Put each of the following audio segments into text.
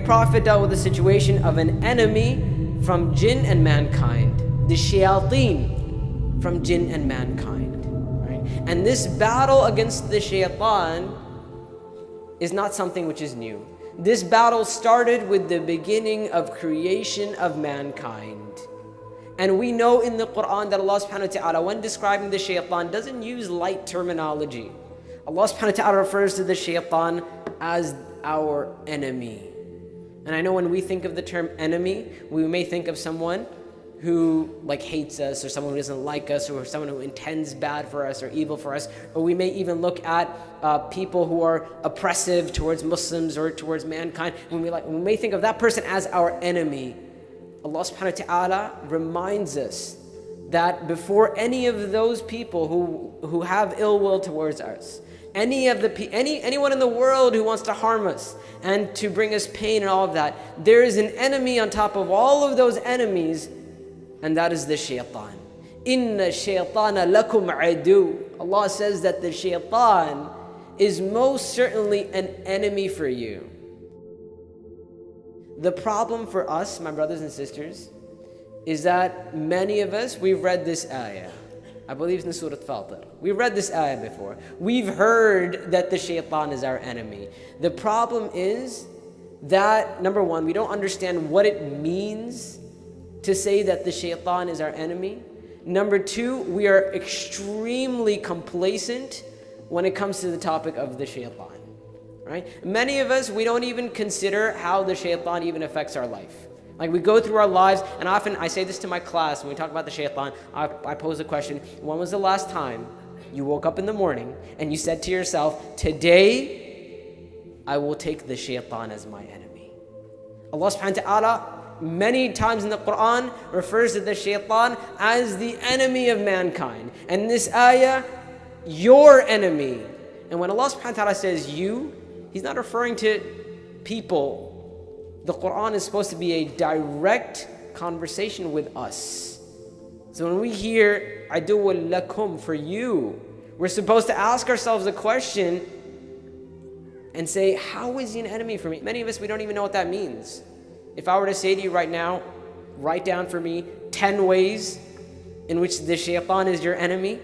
Prophet dealt with the situation of an enemy from jinn and mankind, the shayateen from jinn and mankind, right? And this battle against the shaitan is not something which is new. This battle started with the beginning of creation of mankind. And we know in the Quran that Allah subhanahu wa ta'ala, when describing the shaitan, doesn't use light terminology. Allah subhanahu wa ta'ala refers to the shaitan as our enemy. And I know when we think of the term enemy, we may think of someone who hates us, or someone who doesn't like us, or someone who intends bad for us or evil for us. Or we may even look at people who are oppressive towards Muslims or towards mankind. We may think of that person as our enemy. Allah subhanahu wa ta'ala reminds us that before any of those people who have ill will towards us, anyone in the world who wants to harm us and to bring us pain and all of that, there is an enemy on top of all of those enemies, and that is the shaitan. Inna shaitana lakum adu. Allah says that the shaitan is most certainly an enemy for you. The problem for us, my brothers and sisters, is that many of us, we've read this ayah. I believe it's in Surah Fatir. We've read this ayah before. We've heard that the shaitan is our enemy. The problem is that, number one, we don't understand what it means to say that the shaitan is our enemy. Number two, we are extremely complacent when it comes to the topic of the shaitan. Right? Many of us, we don't even consider how the shaitan even affects our life. We go through our lives, and often I say this to my class when we talk about the shaitan. I pose a question: when was the last time you woke up in the morning and you said to yourself, today I will take the shaitan as my enemy? Allah subhanahu wa ta'ala many times in the Quran refers to the shaitan as the enemy of mankind. And this ayah, your enemy. And when Allah subhanahu wa ta'ala says you, He's not referring to people. The Quran is supposed to be a direct conversation with us. So when we hear aduwwun lakum, for you, we're supposed to ask ourselves a question and say, how is he an enemy for me? Many of us, we don't even know what that means. If I were to say to you right now, write down for me 10 ways in which the shaitan is your enemy,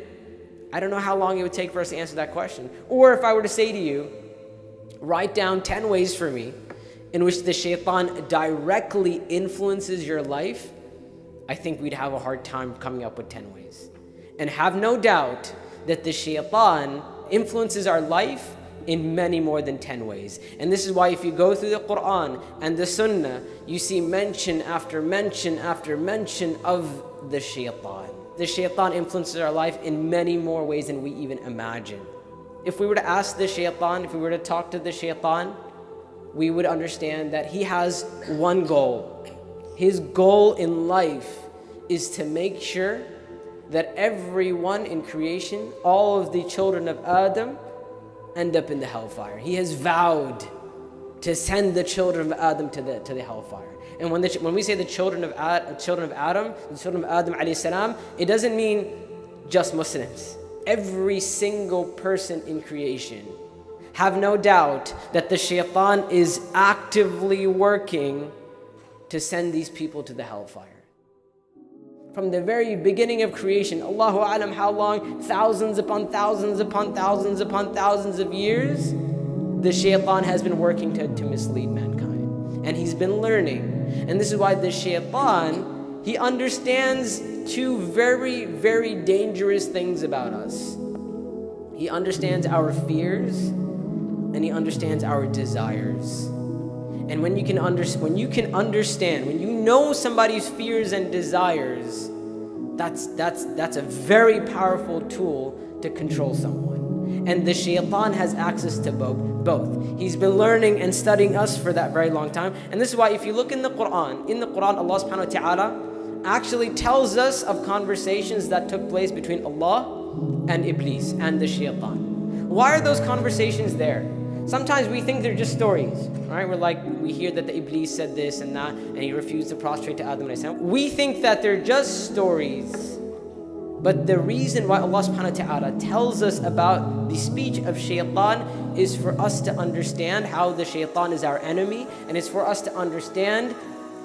I don't know how long it would take for us to answer that question. Or if I were to say to you, write down 10 ways for me in which the shaitan directly influences your life, I think we'd have a hard time coming up with 10 ways. And have no doubt that the shaitan influences our life in many more than 10 ways. And this is why if you go through the Quran and the Sunnah, you see mention after mention after mention of the shaitan. The shaitan influences our life in many more ways than we even imagine. If we were to ask the shaitan, if we were to talk to the shaitan, we would understand that he has one goal. His goal in life is to make sure that everyone in creation, all of the children of Adam, end up in the hellfire. He has vowed to send the children of Adam to the hellfire. And when we say the children of Adam, the children of Adam alayhi salam, it doesn't mean just Muslims. Every single person in creation. Have no doubt that the shaitan is actively working to send these people to the hellfire. From the very beginning of creation, Allahu A'lam how long, thousands upon thousands upon thousands upon thousands of years, the shaitan has been working to mislead mankind. And he's been learning. And this is why the shaitan, he understands two very, very dangerous things about us. He understands our fears and he understands our desires. And when you know somebody's fears and desires, that's a very powerful tool to control someone. And the shaitan has access to both. He's been learning and studying us for that very long time. And this is why if you look in the Quran, Allah subhanahu wa ta'ala actually tells us of conversations that took place between Allah and Iblis and the shaitan. Why are those conversations there? Sometimes we think they're just stories, right? We hear that the Iblis said this and that, and he refused to prostrate to Adam alayhi salam. We think that they're just stories. But the reason why Allah subhanahu wa ta'ala tells us about the speech of shaitan is for us to understand how the shaitan is our enemy, and it's for us to understand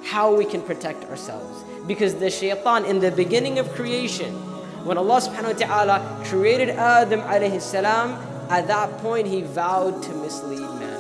how we can protect ourselves. Because the shaitan, in the beginning of creation, when Allah subhanahu wa ta'ala created Adam alayhi salam, at that point he vowed to mislead mankind.